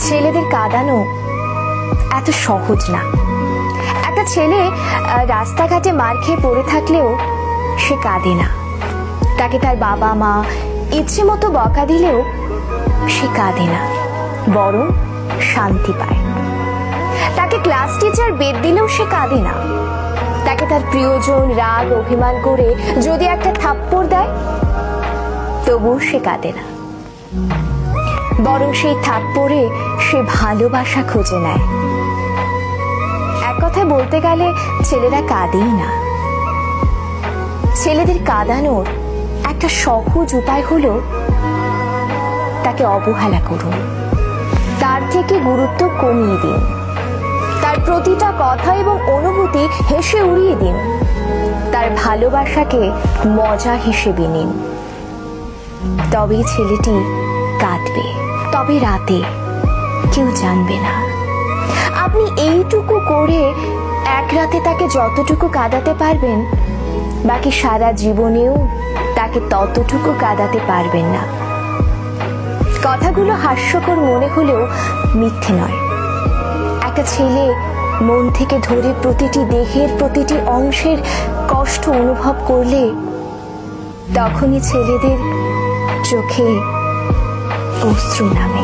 ছেলেদের কাঁদানো এত সহজ না। একটা ছেলে রাস্তাঘাটে মার খেয়ে পড়ে থাকলেও সে কাঁদে না। তাকে তার বাবা মা ইচ্ছে মতো বকা দিলেও সে কাঁদে না, বরং শান্তি পায়। তাকে ক্লাস টিচার বেদ দিলেও সে কাঁদে না। তাকে তার প্রিয়জন রাগ অভিমান করে যদি একটা থাপ্পড় দেয় তবুও সে কাঁদে না, বরং সেই থাপ্পড়ে সে ভালোবাসা খুঁজে নেয়। এক কথায় বলতে গেলে ছেলেরা কাঁদেই না। ছেলেদের কাঁদানোর একটা সহজ উপায় হলো তাকে অবহেলা করুন, তার থেকে গুরুত্ব কমিয়ে দিন, তার প্রতিটা কথা এবং অনুভূতি হেসে উড়িয়ে দিন, তার ভালোবাসাকে মজা হিসেবে নিন। তবেই ছেলেটি কাঁদবে, তবে রাতে কেউ জানবে না। আপনি এইটুকু করে এক রাতে তাকে যতটুকু কাঁদাতে পারবেন, বাকি সারা জীবনেও তাকে ততটুকু কাঁদাতে পারবেন না। কথাগুলো হাস্যকর মনে হলেও মিথ্যে নয়। একটা ছেলে মন থেকে ধরে প্রতিটি দেহের প্রতিটি অংশের কষ্ট অনুভব করলে তখনই ছেলেদের চোখে অশ্রু নামে।